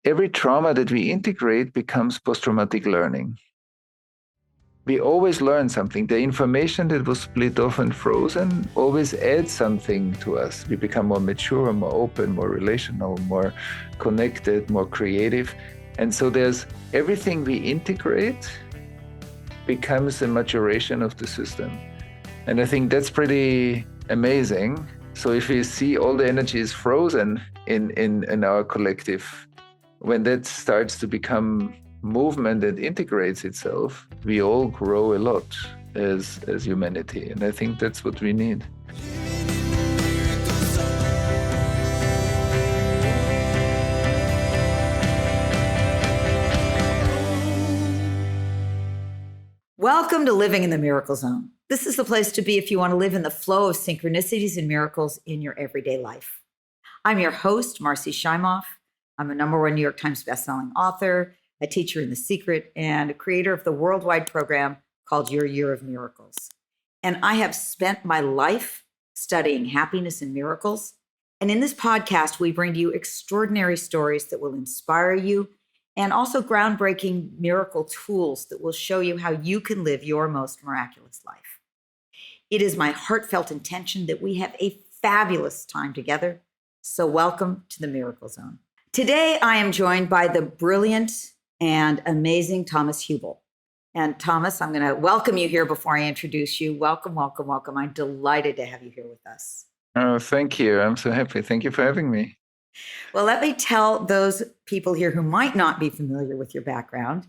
every trauma that we integrate becomes post-traumatic learning. We always learn something. The information that was split off and frozen always adds something to us. We become more mature, more open, more relational, more connected, more creative. And so there's everything we integrate becomes a maturation of the system. And I think that's pretty amazing. So if we see all the energy is frozen in our collective, when that starts to become movement that integrates itself, we all grow a lot as humanity. And I think that's what we need. Welcome to Living in the Miracle Zone. This is the place to be if you want to live in the flow of synchronicities and miracles in your everyday life. I'm your host, Marci Shimoff. I'm a #1 New York Times bestselling author, a teacher in The Secret, and a creator of the worldwide program called Your Year of Miracles. And I have spent my life studying happiness and miracles. And in this podcast, we bring to you extraordinary stories that will inspire you and also groundbreaking miracle tools that will show you how you can live your most miraculous life. It is my heartfelt intention that we have a fabulous time together. So welcome to the Miracle Zone. Today, I am joined by the brilliant and amazing Thomas Hübl. And Thomas, I'm going to welcome you here before I introduce you. Welcome, welcome, welcome. I'm delighted to have you here with us. Oh, thank you. I'm so happy. Thank you for having me. Well, let me tell those people here who might not be familiar with your background.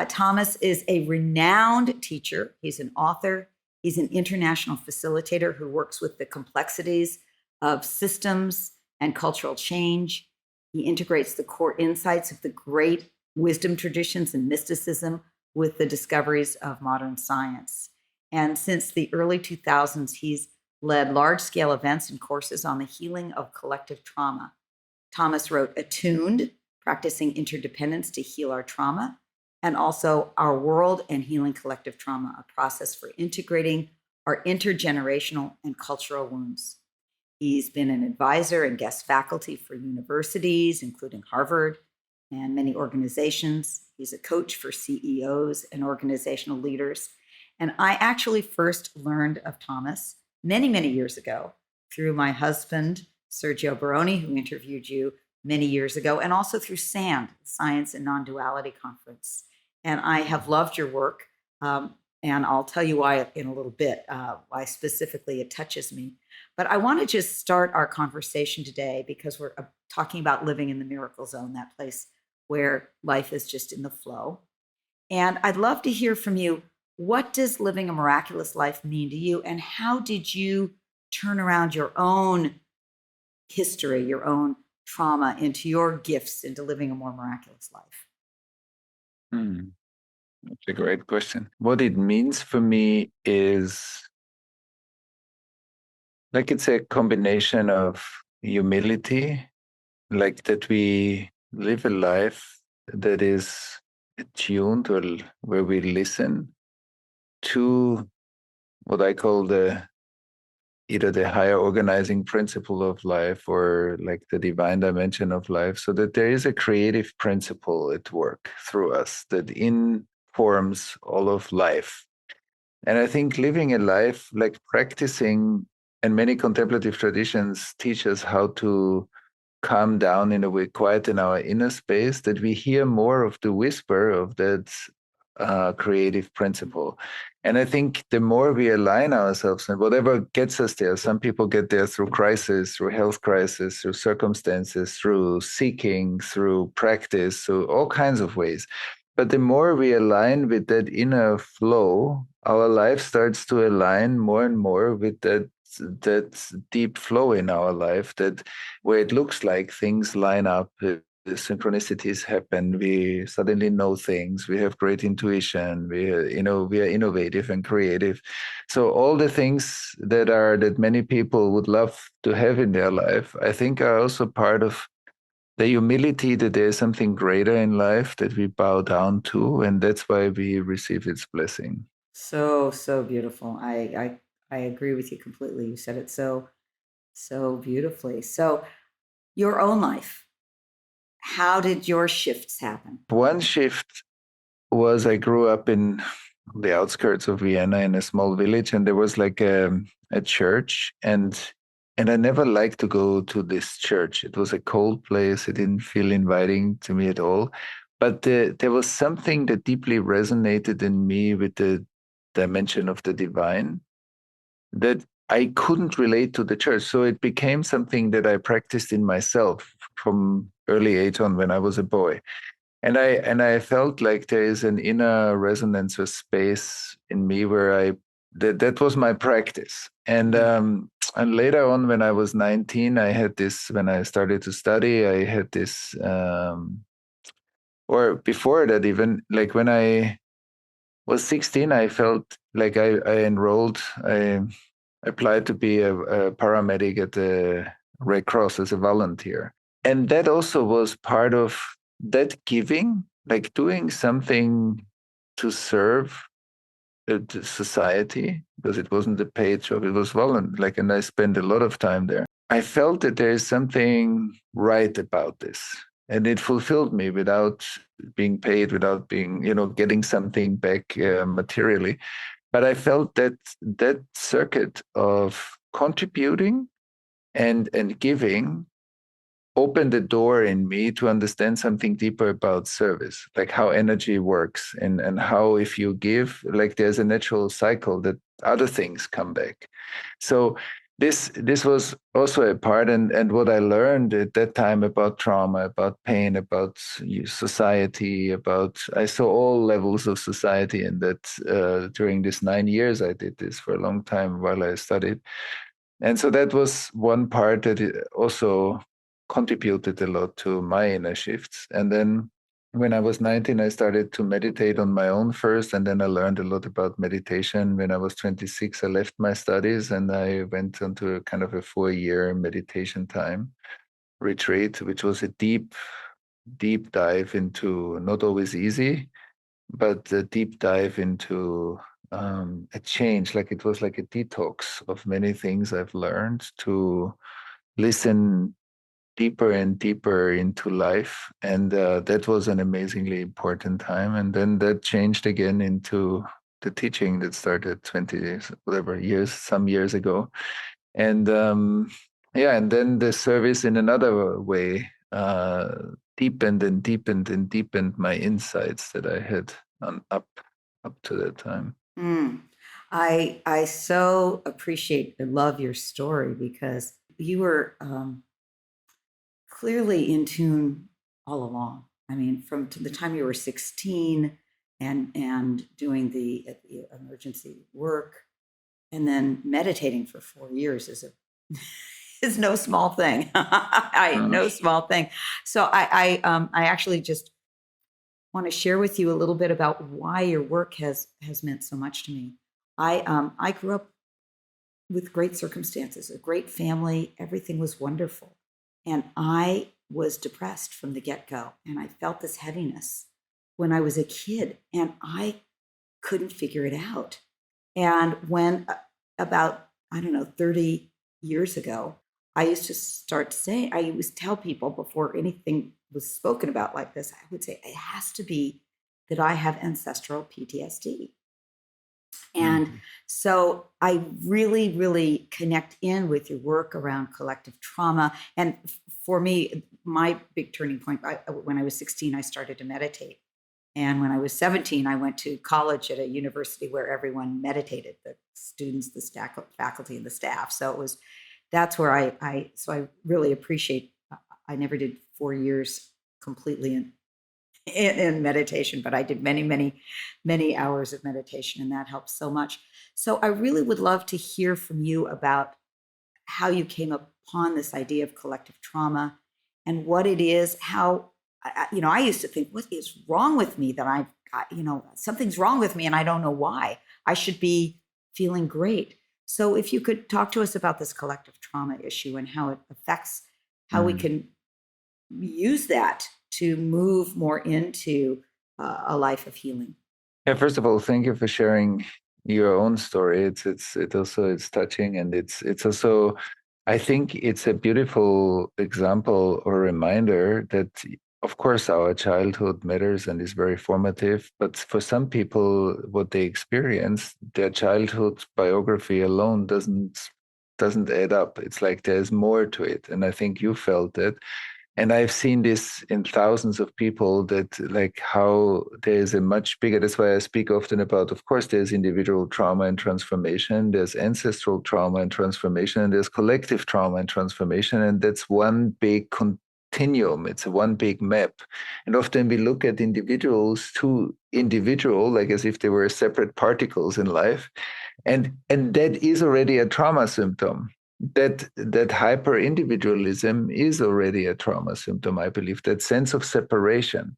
Thomas is a renowned teacher. He's an author. He's an international facilitator who works with the complexities of systems and cultural change. He integrates the core insights of the great wisdom traditions and mysticism with the discoveries of modern science. And since the early 2000s, he's led large-scale events and courses on the healing of collective trauma. Thomas wrote Attuned, Practicing Interdependence to Heal Our Trauma, and also Our World and Healing Collective Trauma, a process for integrating our intergenerational and cultural wounds. He's been an advisor and guest faculty for universities, including Harvard, and many organizations. He's a coach for CEOs and organizational leaders. And I actually first learned of Thomas many, many years ago through my husband, Sergio Baroni, who interviewed you many years ago, and also through SAND, Science and Non-Duality Conference. And I have loved your work, and I'll tell you why in a little bit, why specifically it touches me. But I want to just start our conversation today because we're talking about living in the miracle zone, that place where life is just in the flow. And I'd love to hear from you. What does living a miraculous life mean to you? And how did you turn around your own history, your own trauma into your gifts, into living a more miraculous life? That's a great question. What it means for me is like it's a combination of humility, like that we live a life that is attuned or where we listen to what I call either the higher organizing principle of life or like the divine dimension of life, so that there is a creative principle at work through us that informs all of life. And I think living a life like practicing, and many contemplative traditions teach us how to calm down in a way, quiet in our inner space, that we hear more of the whisper of that creative principle. And I think the more we align ourselves and whatever gets us there, some people get there through crisis, through health crisis, through circumstances, through seeking, through practice, so all kinds of ways. But the more we align with that inner flow, our life starts to align more and more with that deep flow in our life, that where it looks like things line up, the synchronicities happen, we suddenly know things, we have great intuition, we are innovative and creative. So all the things that many people would love to have in their life, I think are also part of the humility that there's something greater in life that we bow down to, and that's why we receive its blessing. So beautiful. I agree with you completely. You said it so beautifully. So your own life, how did your shifts happen? One shift was I grew up in the outskirts of Vienna in a small village, and there was like a church, and I never liked to go to this church. It was a cold place. It didn't feel inviting to me at all. But there was something that deeply resonated in me with the dimension of the divine that I couldn't relate to the church. So it became something that I practiced in myself from early age on when I was a boy. And I felt like there is an inner resonance or space in me where that was my practice. And later on, when I was 19, I had this. When I started to study, I had this. Or before that, even like when I was 16, I felt like I enrolled. I applied to be a paramedic at the Red Cross as a volunteer, and that also was part of that giving, like doing something to serve the society, because it wasn't a paid job, it was volunteer. Like, and I spent a lot of time there. I felt that there is something right about this, and it fulfilled me without being paid, without being, getting something back materially. But I felt that that circuit of contributing and giving opened the door in me to understand something deeper about service, like how energy works, and how if you give, like there's a natural cycle that other things come back. So this was also a part, and what I learned at that time about trauma, about pain, about society, I saw all levels of society, and that during this 9 years I did this for a long time while I studied. And so that was one part that also contributed a lot to my inner shifts. And then when I was 19, I started to meditate on my own first. And then I learned a lot about meditation. When I was 26, I left my studies and I went into a kind of a 4-year meditation time retreat, which was a deep, deep dive into, not always easy, but a deep dive into a change. Like it was like a detox of many things I've learned to listen deeper and deeper into life. And that was an amazingly important time. And then that changed again into the teaching that started 20 years, whatever years, some years ago. And yeah, and then the service in another way deepened and deepened and deepened my insights that I had up to that time. I so appreciate and love your story, because you were clearly in tune all along. I mean, from the time you were 16 and doing the emergency work, and then meditating for 4 years is no small thing. No small thing. So I actually just want to share with you a little bit about why your work has meant so much to me. I grew up with great circumstances, a great family, everything was wonderful. And I was depressed from the get-go. And I felt this heaviness when I was a kid, and I couldn't figure it out. And when about, 30 years ago, I used to start saying, I used to tell people before anything was spoken about like this, I would say, it has to be that I have ancestral PTSD. And so I really, really connect in with your work around collective trauma. And for me, my big turning point, when I was 16, I started to meditate. And when I was 17, I went to college at a university where everyone meditated, the students, the faculty, and the staff. So that's where I really appreciate, I never did 4 years completely in meditation, but I did many, many, many hours of meditation, and that helps so much. So I really would love to hear from you about how you came upon this idea of collective trauma and what it is, how, I used to think, what is wrong with me that I've got, something's wrong with me and I don't know why. I should be feeling great. So if you could talk to us about this collective trauma issue and how it affects how we can use that to move more into a life of healing. Yeah, first of all, thank you for sharing your own story. It's touching, and it's also, I think it's a beautiful example or reminder that of course, our childhood matters and is very formative, but for some people, what they experience, their childhood biography alone doesn't add up. It's like there's more to it. And I think you felt it. And I've seen this in thousands of people, that like how there's a much bigger, that's why I speak often about, of course, there's individual trauma and transformation, there's ancestral trauma and transformation, and there's collective trauma and transformation. And that's one big continuum. It's a one big map. And often we look at individuals too individual, like as if they were separate particles in life. And that is already a trauma symptom. That hyper individualism is already a trauma symptom, I believe, that sense of separation.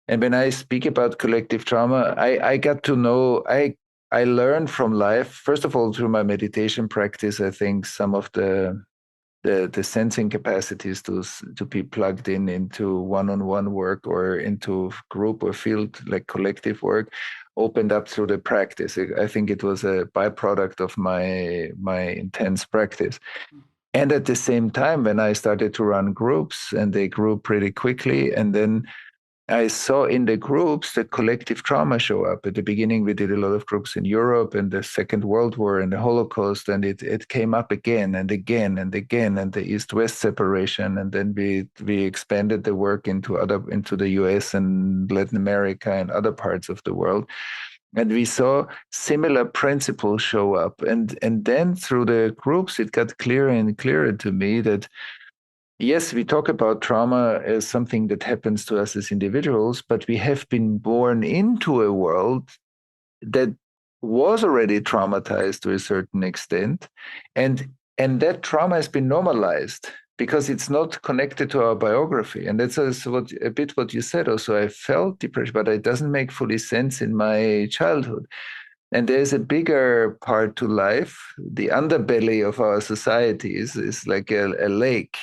And when I speak about collective trauma, I got to know, I learned from life, first of all, through my meditation practice. I think some of the sensing capacities to be plugged into one-on-one work or into group or field, like collective work, opened up through the practice. I think it was a byproduct of my intense practice. And at the same time, when I started to run groups, and they grew pretty quickly, and then I saw in the groups the collective trauma show up. At the beginning, we did a lot of groups in Europe and the Second World War and the Holocaust, and it came up again and again and again, and the East-West separation. And then we expanded the work into the US and Latin America and other parts of the world. And we saw similar principles show up. And then through the groups, it got clearer and clearer to me that yes, we talk about trauma as something that happens to us as individuals, but we have been born into a world that was already traumatized to a certain extent. And that trauma has been normalized because it's not connected to our biography. And that's also a bit what you said also. I felt depression, but it doesn't make fully sense in my childhood. And there's a bigger part to life. The underbelly of our society is like a lake.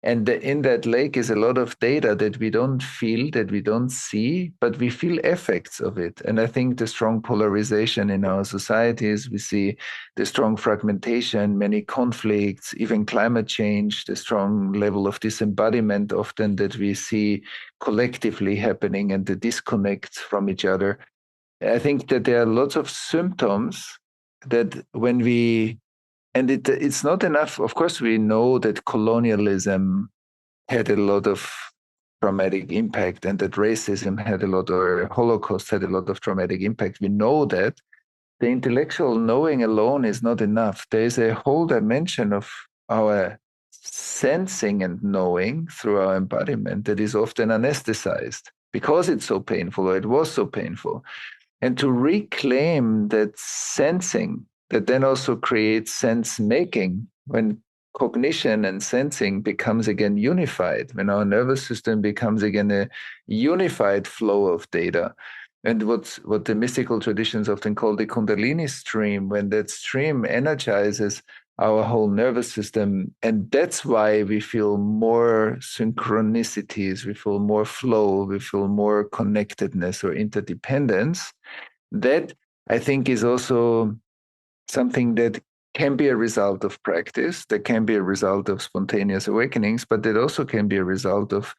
And in that lake is a lot of data that we don't feel, that we don't see, but we feel effects of it. And I think the strong polarization in our societies, we see the strong fragmentation, many conflicts, even climate change, the strong level of disembodiment often that we see collectively happening, and the disconnect from each other. I think that there are lots of symptoms that when we and it's not enough. Of course, we know that colonialism had a lot of traumatic impact, and that racism had a lot, or Holocaust had a lot of traumatic impact. We know that. The intellectual knowing alone is not enough. There is a whole dimension of our sensing and knowing through our embodiment that is often anesthetized because it's so painful, or it was so painful. And to reclaim that sensing that then also creates sense making, when cognition and sensing becomes again unified, when our nervous system becomes again a unified flow of data. And what the mystical traditions often call the Kundalini stream, when that stream energizes our whole nervous system. And that's why we feel more synchronicities, we feel more flow, we feel more connectedness or interdependence. That, I think, is also something that can be a result of practice, that can be a result of spontaneous awakenings, but that also can be a result of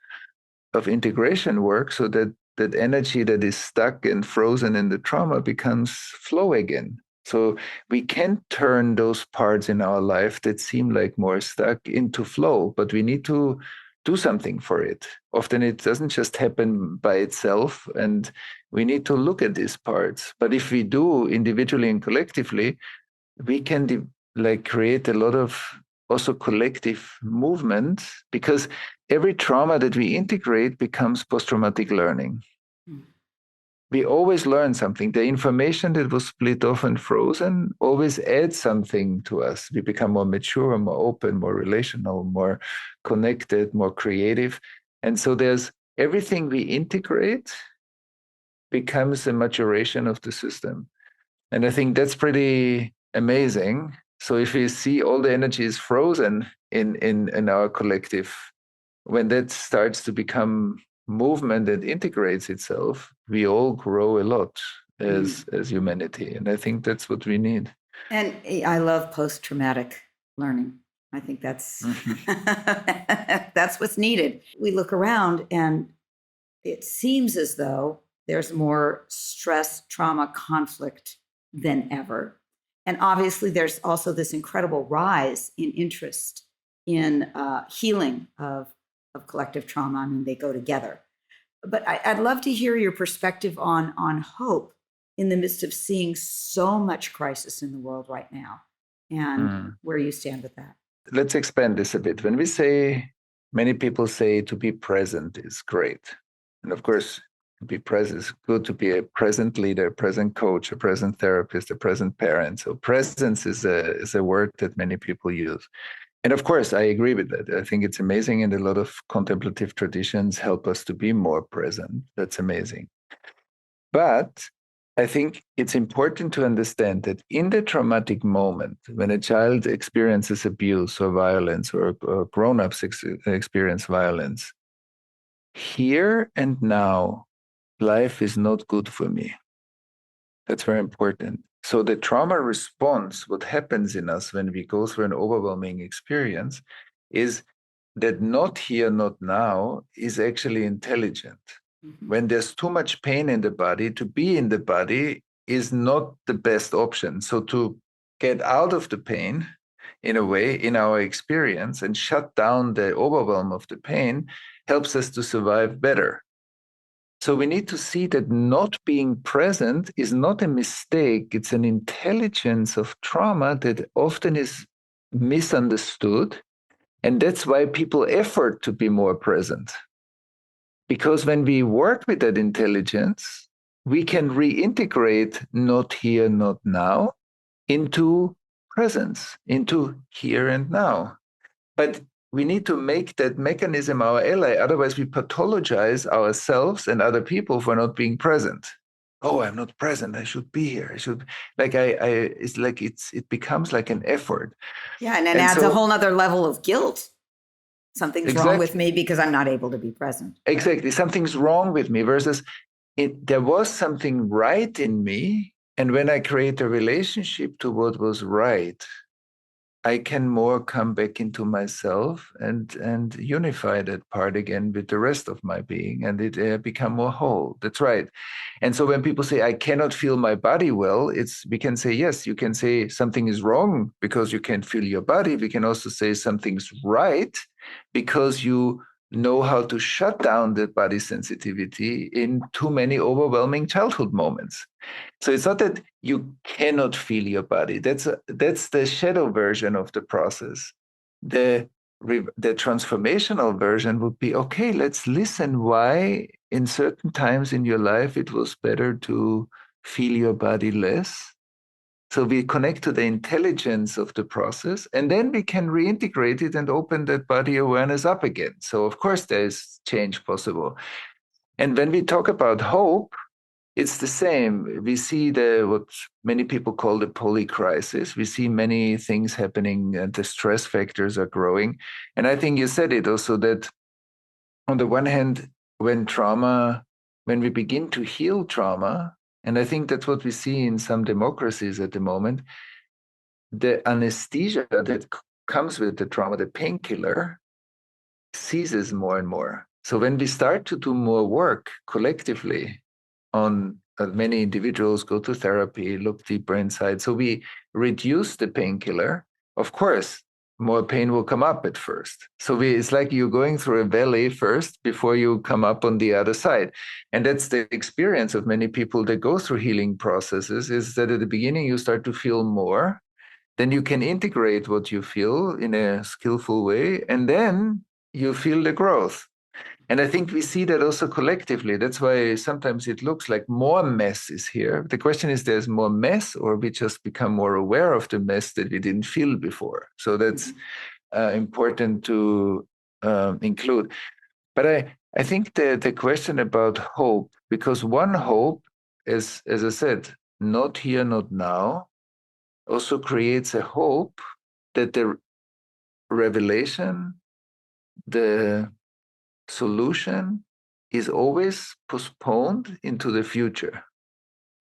integration work, so that that energy that is stuck and frozen in the trauma becomes flow again. So we can turn those parts in our life that seem like more stuck into flow, but we need to do something for it. Often it doesn't just happen by itself, and we need to look at these parts. But if we do individually and collectively, we can create a lot of also collective movement, because every trauma that we integrate becomes post-traumatic learning. We always learn something. The information that was split off and frozen always adds something to us. We become more mature, more open, more relational, more connected, more creative. And so there's everything we integrate becomes a maturation of the system. And I think that's pretty amazing. So if we see all the energy is frozen in our collective, when that starts to become movement that integrates itself, we all grow a lot as humanity. And I think that's what we need. And I love post-traumatic learning. I think that's Mhm. that's what's needed. We look around and it seems as though there's more stress, trauma, conflict than ever. And obviously, there's also this incredible rise in interest in healing of collective trauma. I mean, they go together. But I'd love to hear your perspective on hope in the midst of seeing so much crisis in the world right now, and Mm. where you stand with that. Let's expand this a bit. When we say, many people say to be present is great. And of course, to be present is good, to be a present leader, a present coach, a present therapist, a present parent. So presence is a word that many people use. And of course, I agree with that. I think it's amazing. And a lot of contemplative traditions help us to be more present. That's amazing. But I think it's important to understand that in the traumatic moment, when a child experiences abuse or violence, or grown-ups experience violence, here and now, life is not good for me. That's very important. So the trauma response, what happens in us when we go through an overwhelming experience, is that not here, not now is actually intelligent. Mm-hmm. When there's too much pain in the body, to be in the body is not the best option. So to get out of the pain, in a way, in our experience, and shut down the overwhelm of the pain helps us to survive better. So we need to see that not being present is not a mistake. It's an intelligence of trauma that often is misunderstood. And that's why people effort to be more present. Because when we work with that intelligence, we can reintegrate not here, not now into presence, into here and now. But we need to make that mechanism our ally. Otherwise, we pathologize ourselves and other people for not being present. Oh, I'm not present. I should be here. I should, like, it's like it becomes like an effort. Yeah, and then And adds a so, whole nother level of guilt. Something's wrong with exactly, me because I'm not able to be present. exactly. Something's wrong with me versus there was something right in me. And when I create a relationship to what was right, I can more come back into myself and unify that part again with the rest of my being, and it become more whole. That's right. And so when people say I cannot feel my body well, we can say yes. You can say something is wrong because you can't feel your body. We can also say something's right because you know how to shut down the body sensitivity in too many overwhelming childhood moments. So it's not that you cannot feel your body. That's the shadow version of the process. The transformational version would be, okay, let's listen why in certain times in your life it was better to feel your body less. So we connect to the intelligence of the process, and then we can reintegrate it and open that body awareness up again. So of course there's change possible. And when we talk about hope, it's the same. We see what many people call the polycrisis. We see many things happening and the stress factors are growing. And I think you said it also that on the one hand, when we begin to heal trauma, and I think that's what we see in some democracies at the moment, the anesthesia that comes with the trauma, the painkiller, ceases more and more. So when we start to do more work collectively on many individuals go to therapy, look deeper inside. So we reduce the painkiller. Of course, more pain will come up at first. So it's like you're going through a valley first before you come up on the other side. And that's the experience of many people that go through healing processes, is that at the beginning you start to feel more. Then you can integrate what you feel in a skillful way. And then you feel the growth. And I think we see that also collectively. That's why sometimes it looks like more mess is here. The question is, there's more mess, or we just become more aware of the mess that we didn't feel before. So that's important to include. But I think the question about hope, because one hope is, as I said, not here, not now, also creates a hope that the revelation, the solution is always postponed into the future.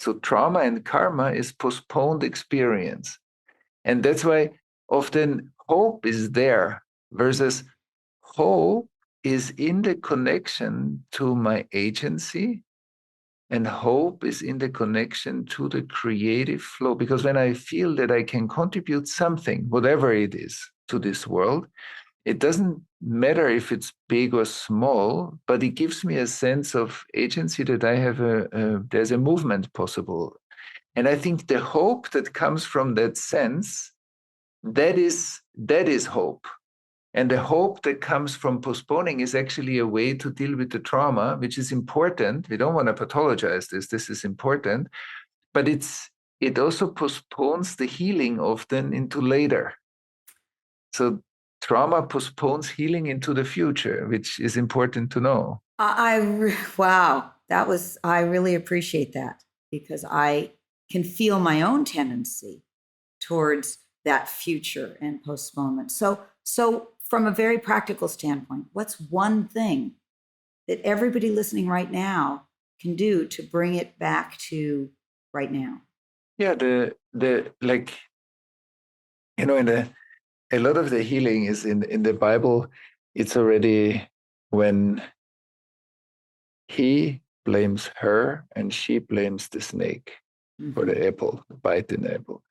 So trauma and karma is postponed experience. And that's why often hope is there, versus hope is in the connection to my agency, and hope is in the connection to the creative flow. Because when I feel that I can contribute something, whatever it is, to this world, it doesn't matter if it's big or small, but it gives me a sense of agency, that I have there's a movement possible. And I think the hope that comes from that sense, that is hope. And the hope that comes from postponing is actually a way to deal with the trauma, which is important. We don't want to pathologize this. This is important. But it also postpones the healing often into later. So trauma postpones healing into the future, which is important to know. Wow, I really appreciate that, because I can feel my own tendency towards that future and postponement. So from a very practical standpoint, what's one thing that everybody listening right now can do to bring it back to right now? Yeah, the like, in a lot of the healing is in the Bible. It's already when he blames her and she blames the snake for the apple, the bite in the apple.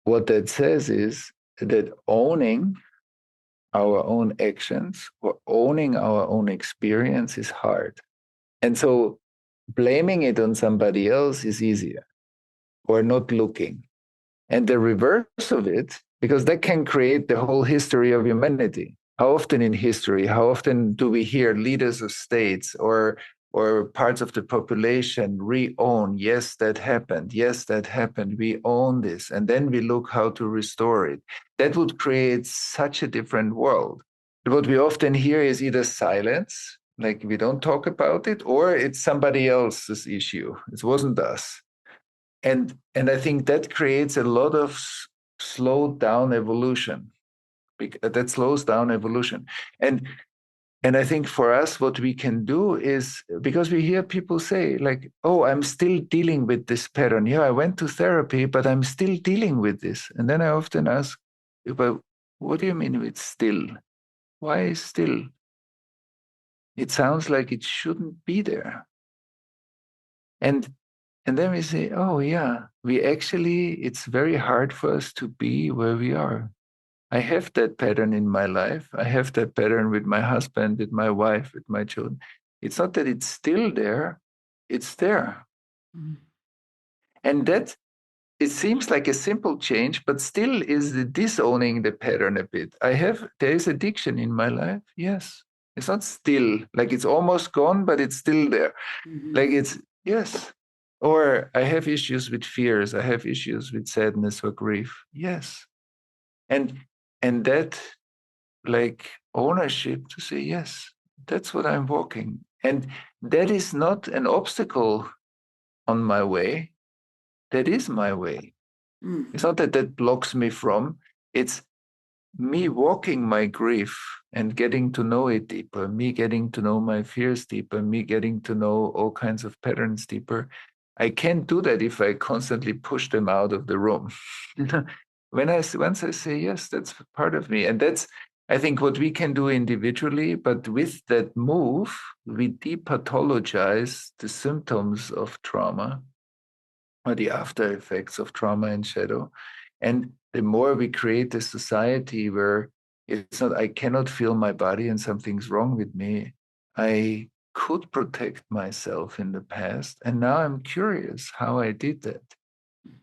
What that says is that owning our own actions or owning our own experience is hard. And so blaming it on somebody else is easier, or not looking. And the reverse of it, because that can create the whole history of humanity. How often in history, how often do we hear leaders of states or parts of the population re-own, yes, that happened, we own this, and then we look how to restore it. That would create such a different world. What we often hear is either silence, like we don't talk about it, or it's somebody else's issue. It wasn't us. And I think that creates a lot of slowed down evolution. That slows down evolution. And I think for us, what we can do is, because we hear people say like, oh, I'm still dealing with this pattern. Yeah, I went to therapy, but I'm still dealing with this. And then I often ask, but what do you mean with still? Why still? It sounds like it shouldn't be there. And then we say, oh yeah, it's very hard for us to be where we are. I have that pattern in my life. I have that pattern with my husband, with my wife, with my children. It's not that it's still there, it's there. And that, it seems like a simple change, but still is disowning the pattern a bit. There is addiction in my life, yes. It's not still, like it's almost gone, but it's still there. Like it's, yes. Or I have issues with fears. I have issues with sadness or grief. Yes. And that, like, ownership to say, yes, that's what I'm walking. And that is not an obstacle on my way. That is my way. It's not that blocks me from, it's me walking my grief and getting to know it deeper, me getting to know my fears deeper, me getting to know all kinds of patterns deeper. I can't do that if I constantly push them out of the room. Once I say, yes, that's part of me. And that's, I think, what we can do individually, but with that move, we depathologize the symptoms of trauma or the after effects of trauma and shadow. And the more we create a society where it's not, I cannot feel my body and something's wrong with me. I could protect myself in the past. And now I'm curious how I did that.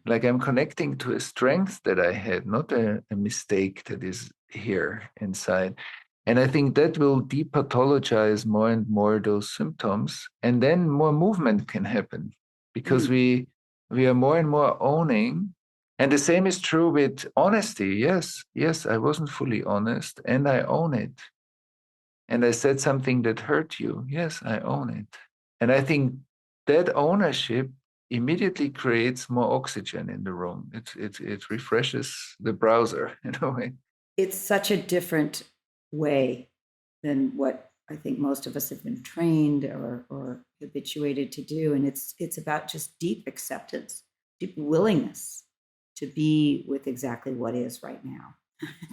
Like I'm connecting to a strength that I had, not a mistake that is here inside. And I think that will depathologize more and more those symptoms. And then more movement can happen because we are more and more owning. And the same is true with honesty. Yes, I wasn't fully honest and I own it. And I said something that hurt you. Yes, I own it. And I think that ownership immediately creates more oxygen in the room. It refreshes the browser in a way. It's such a different way than what I think most of us have been trained or habituated to do. And it's about just deep acceptance, deep willingness to be with exactly what is right now.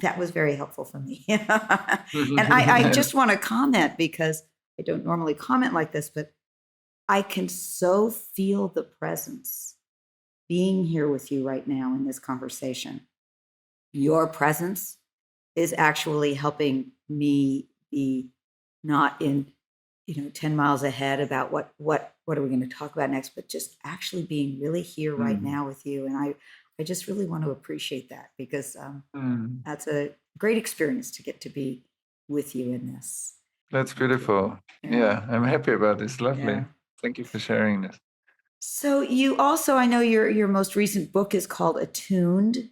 That was very helpful for me. And I just want to comment, because I don't normally comment like this, but I can so feel the presence being here with you right now in this conversation. Your presence is actually helping me be not in, 10 miles ahead about what are we going to talk about next, but just actually being really here right now with you. And I just really want to appreciate that, because that's a great experience to get to be with you in this. That's beautiful. Yeah, I'm happy about this. Lovely. Yeah. Thank you for sharing this. So you also, I know your most recent book is called Attuned,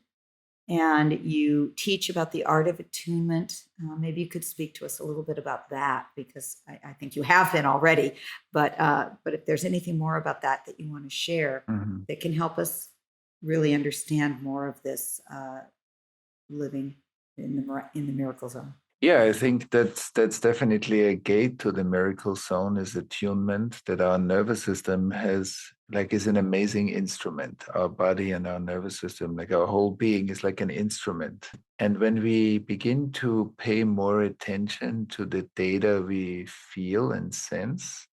and you teach about the art of attunement. Maybe you could speak to us a little bit about that, because I think you have been already. But if there's anything more about that you want to share, that can help us really understand more of this living in the miracle zone. Yeah, I think that's definitely a gate to the miracle zone, is attunement, that our nervous system is an amazing instrument. Our body and our nervous system, like our whole being, is like an instrument. And when we begin to pay more attention to the data we feel and sense,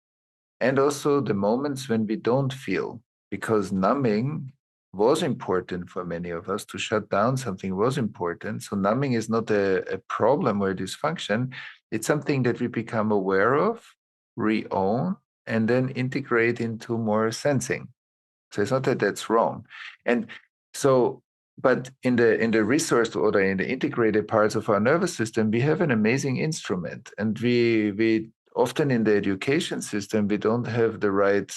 and also the moments when we don't feel, because numbing was important for many of us. To shut down something was important. So numbing is not a problem or a dysfunction. It's something that we become aware of, re-own, and then integrate into more sensing. So it's not that that's wrong. And so, but in the resource order, in the integrated parts of our nervous system, we have an amazing instrument. And we often in the education system, we don't have the right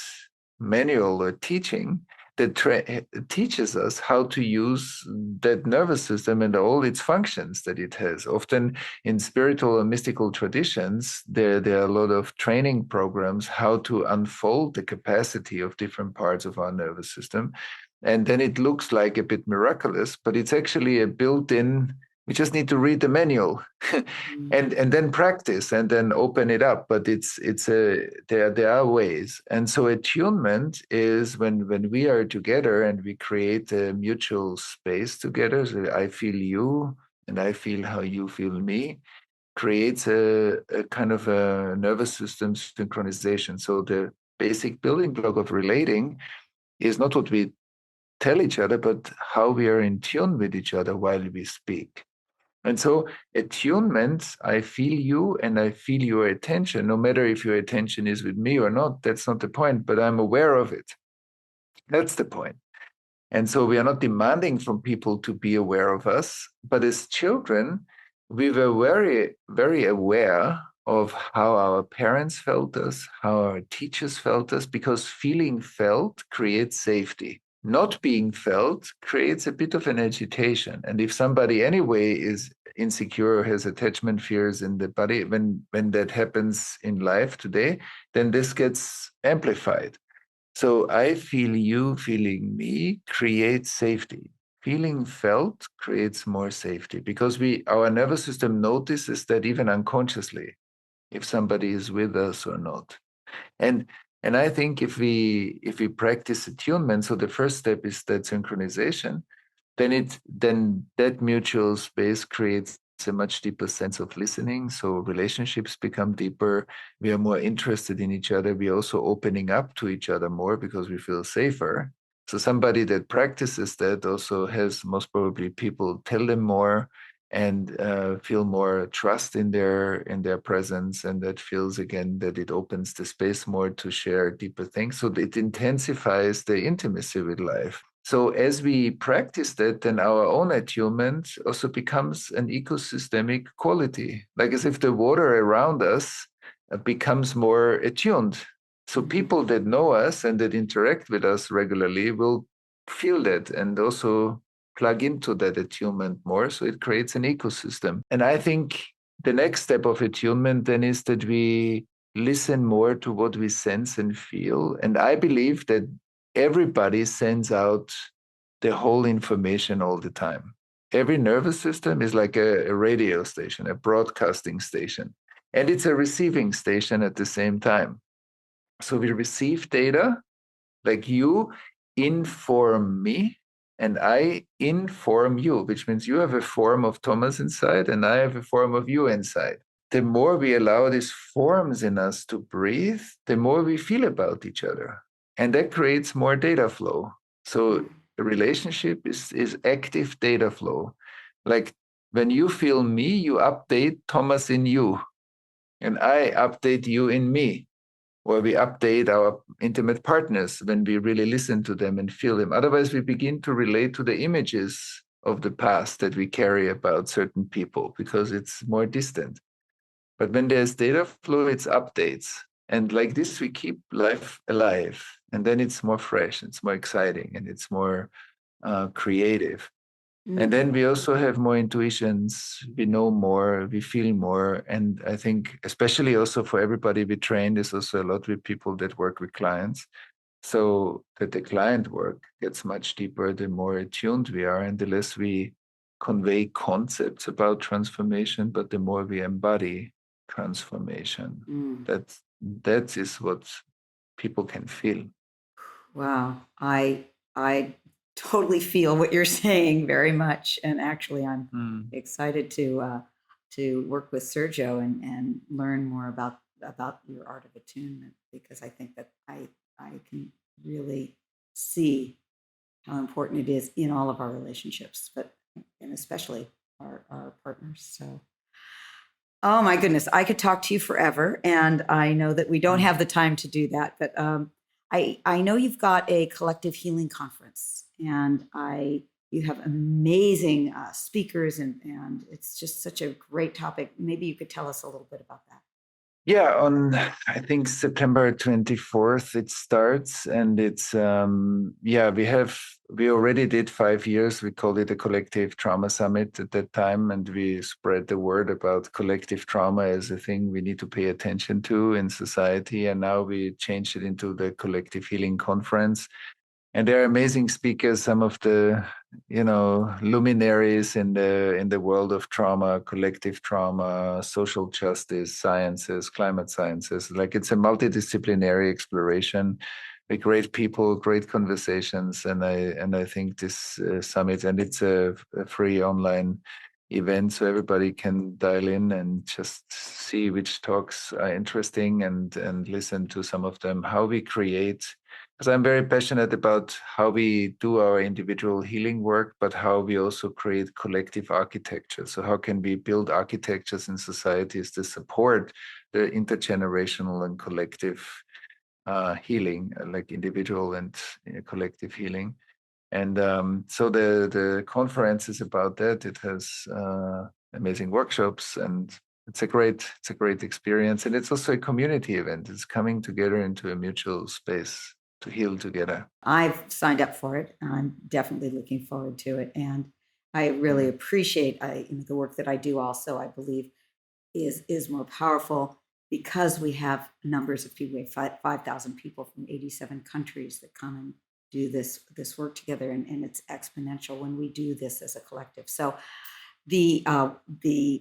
manual or teaching that teaches us how to use that nervous system and all its functions that it has. Often in spiritual and mystical traditions, there are a lot of training programs how to unfold the capacity of different parts of our nervous system. And then it looks like a bit miraculous, but it's actually a built-in. We just need to read the manual and then practice and then open it up. But there are ways. And so attunement is when we are together and we create a mutual space together. So I feel you and I feel how you feel me, creates a kind of a nervous system synchronization. So the basic building block of relating is not what we tell each other, but how we are in tune with each other while we speak. And so attunement, I feel you and I feel your attention, no matter if your attention is with me or not, that's not the point, but I'm aware of it. That's the point. And so we are not demanding from people to be aware of us, but as children, we were very, very aware of how our parents felt us, how our teachers felt us, because feeling felt creates safety. Not being felt creates a bit of an agitation. And if somebody anyway is insecure or has attachment fears in the body, when that happens in life today, then this gets amplified. So I feel you feeling me creates safety. Feeling felt creates more safety, because our nervous system notices that even unconsciously, if somebody is with us or not. And I think if we practice attunement, so the first step is that synchronization, then that mutual space creates a much deeper sense of listening. So relationships become deeper. We are more interested in each other. We are also opening up to each other more because we feel safer. So somebody that practices that also has most probably people tell them more and feel more trust in their presence, and that feels again that it opens the space more to share deeper things. So it intensifies the intimacy with life. So as we practice that, then our own attunement also becomes an ecosystemic quality, like as if the water around us becomes more attuned. So people that know us and that interact with us regularly will feel that and also plug into that attunement more. So it creates an ecosystem. And I think the next step of attunement then is that we listen more to what we sense and feel. And I believe that everybody sends out the whole information all the time. Every nervous system is like a radio station, a broadcasting station, and it's a receiving station at the same time. So we receive data, like you inform me, and I inform you, which means you have a form of Thomas inside and I have a form of you inside. The more we allow these forms in us to breathe, the more we feel about each other. And that creates more data flow. So the relationship is active data flow. Like when you feel me, you update Thomas in you, and I update you in me, or we update our intimate partners when we really listen to them and feel them. Otherwise, we begin to relate to the images of the past that we carry about certain people because it's more distant. But when there's data flow, it's updates. And like this, we keep life alive. And then it's more fresh, it's more exciting, and it's more creative. And then we also have more intuitions. We know more, we feel more. And I think, especially also for everybody we train, there's also a lot with people that work with clients. So that the client work gets much deeper, the more attuned we are, and the less we convey concepts about transformation, but the more we embody transformation. That is what people can feel. Wow. I totally feel what you're saying very much. And actually I'm excited to work with Sergio and learn more about your art of attunement, because I think that I can really see how important it is in all of our relationships, and especially our partners. So, oh my goodness, I could talk to you forever, and I know that we don't have the time to do that. But I know you've got a collective healing conference, and you have amazing speakers, and it's just such a great topic. Maybe you could tell us a little bit about that. Yeah, on I think September 24th it starts, and it's we already did 5 years. We called it a Collective Trauma Summit at that time, and we spread the word about collective trauma as a thing we need to pay attention to in society. And now we changed it into the Collective Healing Conference. And there are amazing speakers, some of the luminaries in the world of trauma, collective trauma, social justice, sciences, climate sciences. Like it's a multidisciplinary exploration with great people, great conversations, and I think this summit, and it's a free online event, so everybody can dial in and just see which talks are interesting and listen to some of them. How we create. Because I'm very passionate about how we do our individual healing work, but how we also create collective architecture. So how can we build architectures in societies to support the intergenerational and collective healing, like individual and collective healing? And so the conference is about that. It has amazing workshops, and it's a great experience. And it's also a community event. It's coming together into a mutual space to heal together. I've signed up for it. I'm definitely looking forward to it, and I really appreciate the work that I do. Also, I believe is more powerful because we have numbers of people. We have 5,000 people from 87 countries that come and do this work together, and it's exponential when we do this as a collective. So the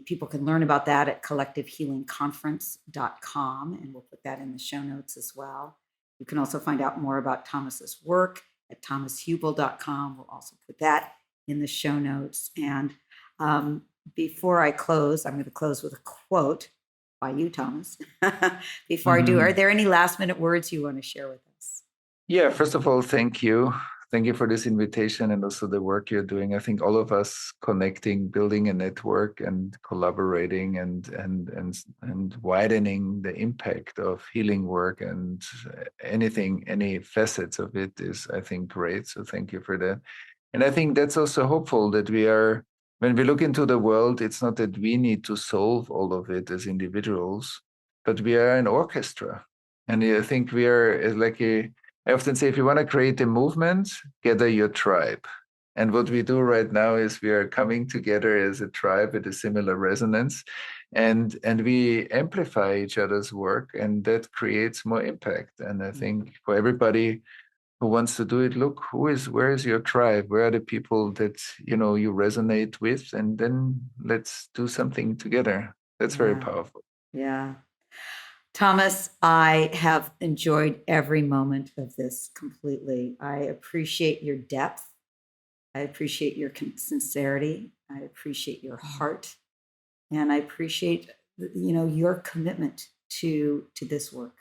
people can learn about that at collectivehealingconference.com, and we'll put that in the show notes as well. You can also find out more about Thomas's work at thomashbl.com. We'll also put that in the show notes. And before I close, I'm going to close with a quote by you, Thomas. Before I do, are there any last minute words you want to share with us? Yeah, first of all, thank you. Thank you for this invitation and also the work you're doing. I think all of us connecting, building a network and collaborating and widening the impact of healing work and any facets of it is, I think, great. So thank you for that. And I think that's also hopeful that when we look into the world, it's not that we need to solve all of it as individuals, but we are an orchestra. And I think we are I often say, if you want to create a movement, gather your tribe. And what we do right now is we are coming together as a tribe with a similar resonance, and we amplify each other's work, and that creates more impact. And I think for everybody who wants to do it, look, where is your tribe? Where are the people that you resonate with? And then let's do something together. That's very powerful. Yeah. Thomas, I have enjoyed every moment of this completely. I appreciate your depth. I appreciate your sincerity. I appreciate your heart. And I appreciate, your commitment to this work.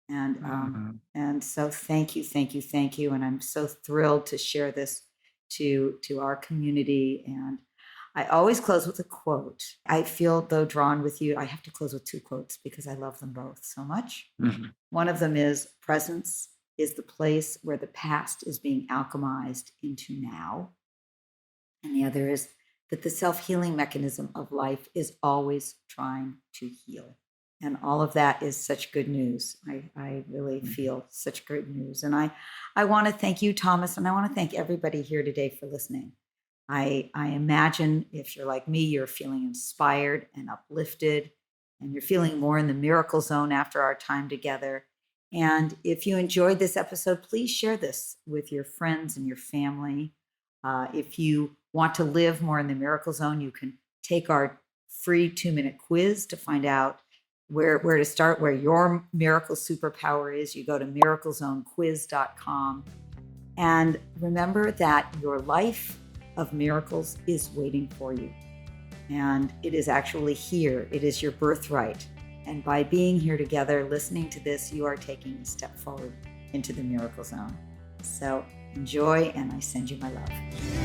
And so thank you, thank you, thank you. And I'm so thrilled to share this to our community. And I always close with a quote. I feel, though, drawn with you. I have to close with two quotes because I love them both so much. One of them is, presence is the place where the past is being alchemized into now. And the other is that the self-healing mechanism of life is always trying to heal. And all of that is such good news. I really feel such great news. And I want to thank you, Thomas, and I want to thank everybody here today for listening. I imagine if you're like me, you're feeling inspired and uplifted, and you're feeling more in the miracle zone after our time together. And if you enjoyed this episode, please share this with your friends and your family. If you want to live more in the miracle zone, you can take our free 2-minute quiz to find out where to start, where your miracle superpower is. You go to miraclezonequiz.com. And remember that your life of miracles is waiting for you. And it is actually here. It is your birthright. And by being here together, listening to this, you are taking a step forward into the miracle zone. So enjoy, and I send you my love.